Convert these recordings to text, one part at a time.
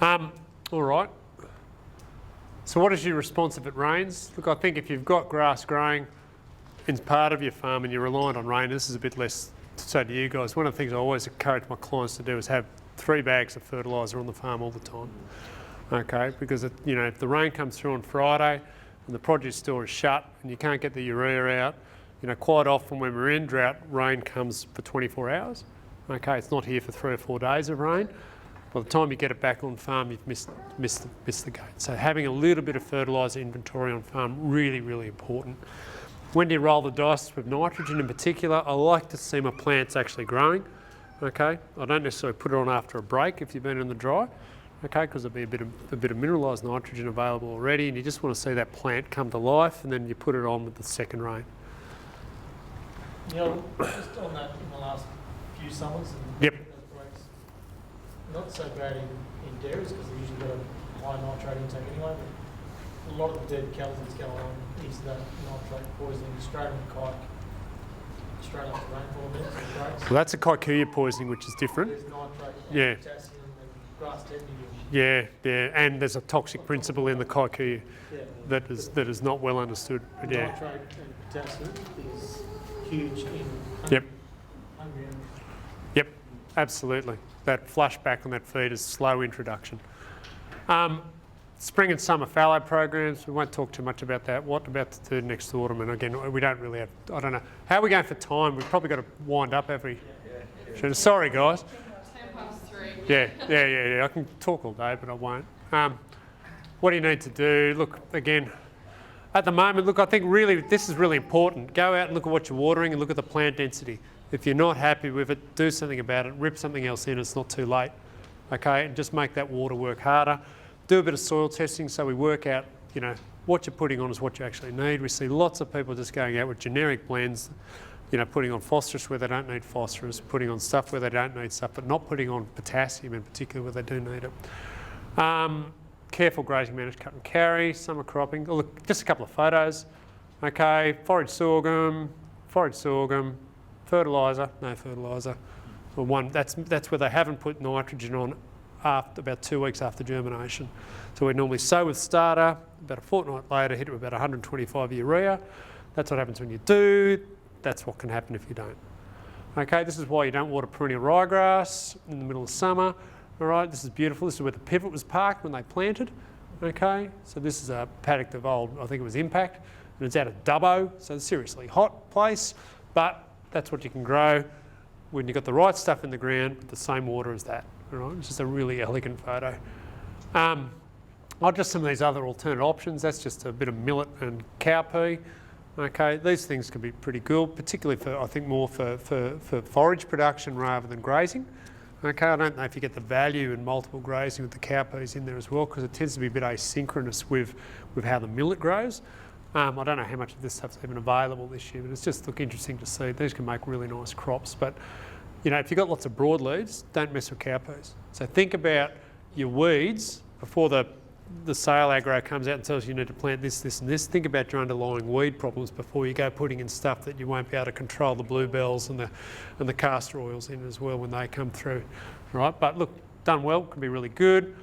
All right. So what is your response if it rains? Look, I think if you've got grass growing in part of your farm and you're reliant on rain, this is a bit less to say to you guys. One of the things I always encourage my clients to do is have 3 bags of fertiliser on the farm all the time. Okay, because if the rain comes through on Friday and the produce store is shut and you can't get the urea out, quite often when we're in drought, rain comes for 24 hours. Okay, it's not here for 3 or 4 days of rain. By the time you get it back on farm, you've missed the gate. So having a little bit of fertiliser inventory on farm, really, really important. When do you roll the dice with nitrogen in particular? I like to see my plants actually growing. Okay, I don't necessarily put it on after a break if you've been in the dry. Okay, because there'll be a bit of mineralised nitrogen available already, and you just want to see that plant come to life, and then you put it on with the second rain. Neil, just on that, in the last few summers, and yep. Not so bad in dairies because they usually got a high nitrate intake anyway, but a lot of the dead cattle that's going on is that nitrate poisoning straight on the kike, straight after rainfall events and breaks. Well, that's a kikuyu poisoning, which is different. There's nitrate and potassium and grass tetany. Yeah, and there's a toxic principle in the kikuyu that is not well understood. But nitrate and potassium is huge in Yep. hungry animals. Yep, absolutely. That flush back on that feed is slow introduction. Spring and summer fallow programs, we won't talk too much about that. What about the third next autumn? And again, we don't really have, I don't know. How are we going for time? We've probably got to wind up every... Sorry, guys. 3:10. Yeah. I can talk all day, but I won't. What do you need to do? Look, again, at the moment, look, I think really this is really important. Go out and look at what you're watering and look at the plant density. If you're not happy with it, do something about it. Rip something else in. It's not too late. Okay, and just make that water work harder. Do a bit of soil testing so we work out, what you're putting on is what you actually need. We see lots of people just going out with generic blends, putting on phosphorus where they don't need phosphorus, putting on stuff where they don't need stuff, but not putting on potassium in particular where they do need it. Careful grazing managed cut and carry, summer cropping. Oh, look, just a couple of photos. Okay, forage sorghum, fertiliser, no fertiliser. Well, that's where they haven't put nitrogen on after about 2 weeks after germination. So we normally sow with starter, about a fortnight later hit it with about 125 urea. That's what happens when you do. That's what can happen if you don't. Okay, this is why you don't water perennial ryegrass in the middle of summer. All right, this is beautiful. This is where the pivot was parked when they planted. Okay, so this is a paddock of old, I think it was Impact, and it's out of Dubbo, so it's a seriously hot place, but that's what you can grow when you've got the right stuff in the ground with the same water as that. All right, it's just a really elegant photo. Just some of these other alternate options. That's just a bit of millet and cowpea. Okay, these things can be pretty good, particularly for, I think, more for forage production rather than grazing. Okay, I don't know if you get the value in multiple grazing with the cowpeas in there as well, because it tends to be a bit asynchronous with how the millet grows. I don't know how much of this stuff's even available this year, but it's just interesting to see. These can make really nice crops. But, if you've got lots of broadleaves, don't mess with cowpeas. So think about your weeds before the sale aggro comes out and tells you need to plant this, this and this. Think about your underlying weed problems before you go putting in stuff that you won't be able to control, the bluebells and the castor oils in as well when they come through. Right? But look, done well, can be really good.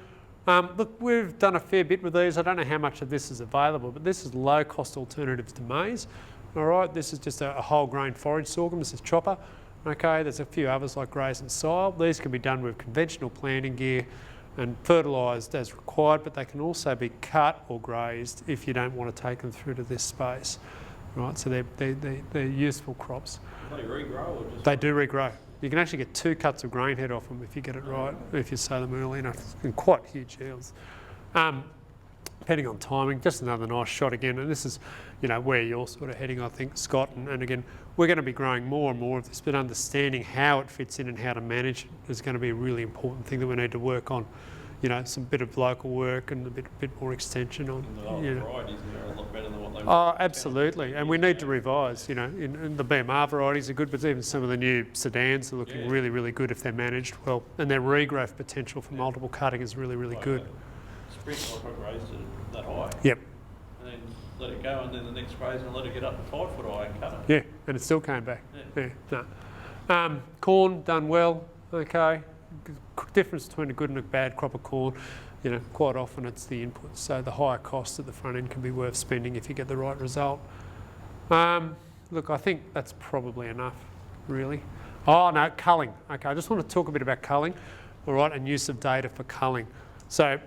Look, we've done a fair bit with these. I don't know how much of this is available, but this is low-cost alternatives to maize. All right, this is just a whole-grain forage sorghum. This is chopper. Okay, there's a few others like graze and sile. These can be done with conventional planting gear and fertilised as required, but they can also be cut or grazed if you don't want to take them through to this space. Right, so they're useful crops. Do they regrow or just? They do regrow. You can actually get 2 cuts of grain head off them if you get it right, if you sow them early enough, and quite huge yields. Depending on timing, just another nice shot again, and this is, where you're sort of heading, I think, Scott, and again, we're going to be growing more and more of this, but understanding how it fits in and how to manage it is going to be a really important thing that we need to work on. Some bit of local work and a bit more extension on. And the varieties are a lot better than what they were. Oh, absolutely, and we need to revise. In the BMR varieties are good, but even some of the new sedans are looking really, really good if they're managed well, and their regrowth potential for multiple cutting is really, really good. Sprint I raised it that high. Yep. And then let it go, and then the next graze and let it get up to 5 foot high and cut it. Yeah, and it still came back. No. Corn done well. Okay. Difference between a good and a bad crop of corn. quite often it's the inputs. So the higher cost at the front end can be worth spending if you get the right result. Look, I think that's probably enough, really. Oh no, culling. Okay, I just want to talk a bit about culling, all right, and use of data for culling. So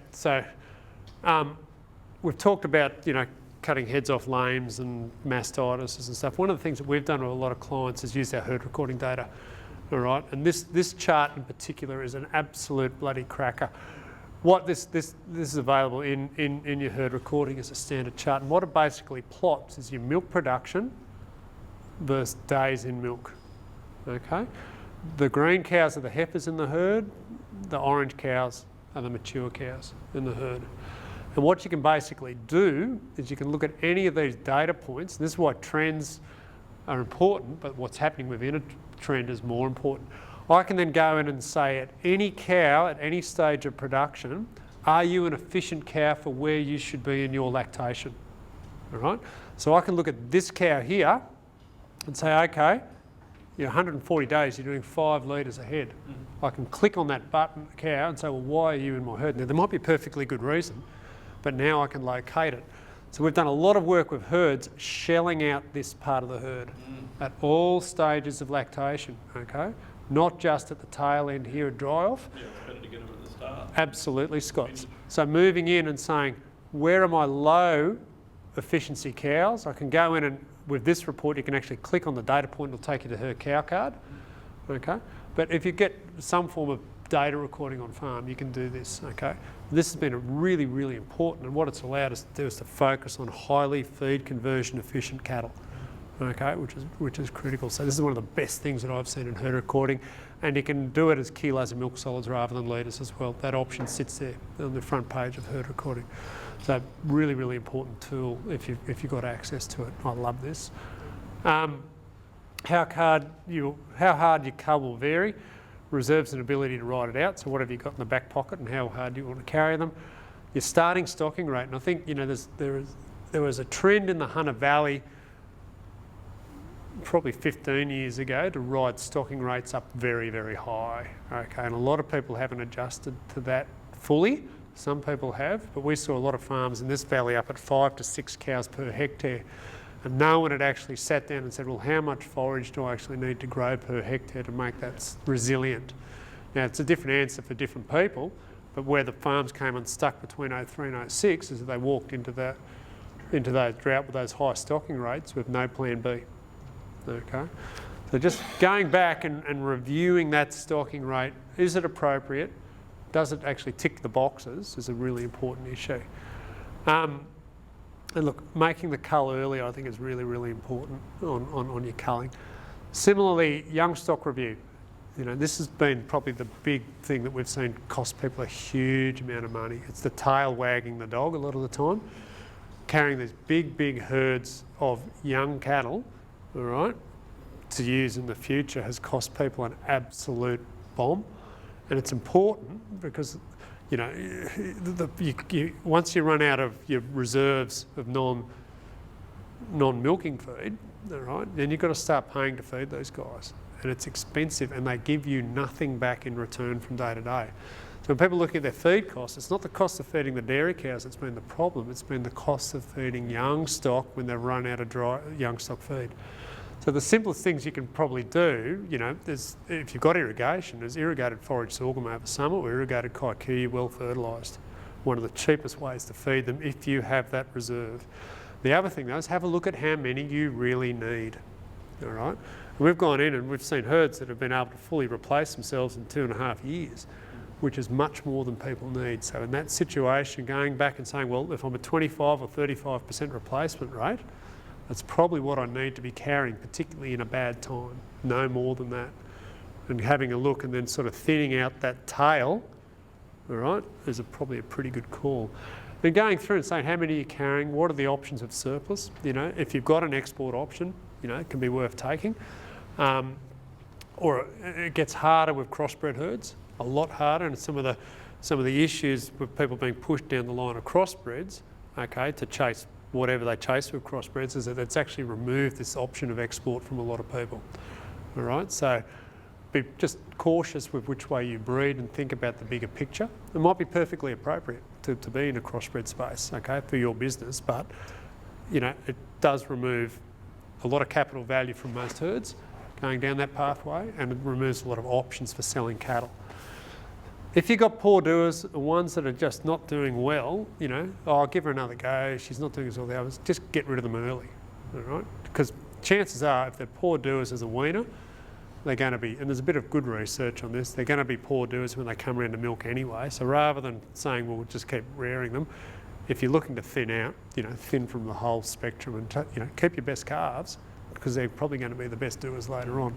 we've talked about, cutting heads off lames and mastitis and stuff. One of the things that we've done with a lot of clients is use our herd recording data, all right? And this chart in particular is an absolute bloody cracker. What this is available in your herd recording as a standard chart, and what it basically plots is your milk production versus days in milk, okay? The green cows are the heifers in the herd, the orange cows are the mature cows in the herd. And what you can basically do is you can look at any of these data points. This is why trends are important, but what's happening within a trend is more important. I can then go in and say at any cow, at any stage of production, are you an efficient cow for where you should be in your lactation? All right? So I can look at this cow here and say, okay, you're 140 days, you're doing 5 litres a head. I can click on that button, cow, and say, well, why are you in my herd? Now, there might be a perfectly good reason, but now I can locate it. So we've done a lot of work with herds shelling out this part of the herd at all stages of lactation, okay? Not just at the tail end here at dry off. Yeah, it's better to get them at the start. Absolutely, Scott. So moving in and saying, where are my low efficiency cows? I can go in and with this report, you can actually click on the data point, it'll take you to her cow card, okay? But if you get some form of data recording on farm, you can do this, okay? This has been really, really important, and what it's allowed us to do is to focus on highly feed conversion efficient cattle, okay, which is critical. So this is one of the best things that I've seen in herd recording, and you can do it as kilos of milk solids rather than litres as well. That option sits there on the front page of herd recording. So really, really important tool if you've got access to it. I love this. How hard your cull will vary. Reserves and ability to ride it out. So what have you got in the back pocket and how hard do you want to carry them? Your starting stocking rate. And I think, there was a trend in the Hunter Valley probably 15 years ago to ride stocking rates up very, very high. Okay, and a lot of people haven't adjusted to that fully. Some people have, but we saw a lot of farms in this valley up at 5 to 6 cows per hectare. And no one had actually sat down and said, well, how much forage do I actually need to grow per hectare to make that resilient? Now, it's a different answer for different people, but where the farms came unstuck between 03 and 06 is that they walked into those drought with those high stocking rates with no plan B. Okay? So just going back and reviewing that stocking rate, is it appropriate? Does it actually tick the boxes is a really important issue. And look, making the cull early I think is really, really important on your culling. Similarly, young stock review. This has been probably the big thing that we've seen cost people a huge amount of money. It's the tail wagging the dog a lot of the time. Carrying these big, big herds of young cattle, all right, to use in the future has cost people an absolute bomb. And it's important because, once you run out of your reserves of non-milking feed, all right, then you've got to start paying to feed those guys. And it's expensive and they give you nothing back in return from day to day. So when people look at their feed costs, it's not the cost of feeding the dairy cows that's been the problem, it's been the cost of feeding young stock when they've run out of dry young stock feed. So the simplest things you can probably do, if you've got irrigation, is irrigated forage sorghum over summer or irrigated kikuyu well fertilised. One of the cheapest ways to feed them if you have that reserve. The other thing though is have a look at how many you really need, all right? And we've gone in and we've seen herds that have been able to fully replace themselves in 2.5 years, which is much more than people need. So in that situation, going back and saying, well, if I'm a 25 or 35% replacement rate, that's probably what I need to be carrying, particularly in a bad time, no more than that. And having a look and then sort of thinning out that tail, all right, is probably a pretty good call. Then going through and saying how many are you carrying, what are the options of surplus? If you've got an export option, it can be worth taking. Or it gets harder with crossbred herds, a lot harder, and some of the issues with people being pushed down the line of crossbreds, okay, to chase whatever they chase with crossbreds, is that it's actually removed this option of export from a lot of people. All right, so be just cautious with which way you breed and think about the bigger picture. It might be perfectly appropriate to be in a crossbred space, okay, for your business, but you know, it does remove a lot of capital value from most herds going down that pathway, and it removes a lot of options for selling cattle. If you've got poor doers, ones that are just not doing well, you know, oh, I'll give her another go, she's not doing as well as the others, just get rid of them early, all right? Because chances are, if they're poor doers as a weaner, they're going to be, and there's a bit of good research on this, they're going to be poor doers when they come around to milk anyway. So rather than saying, well, we'll just keep rearing them, if you're looking to thin out, you know, thin from the whole spectrum and, you know, keep your best calves, because they're probably going to be the best doers later on.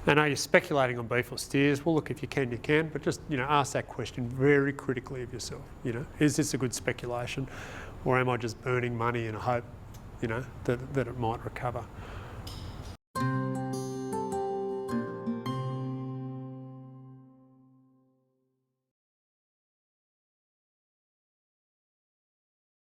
And are you speculating on beef or steers? Well, look, if you can, but just, you know, ask that question very critically of yourself. You know, is this a good speculation, or am I just burning money in a hope, you know, that it might recover?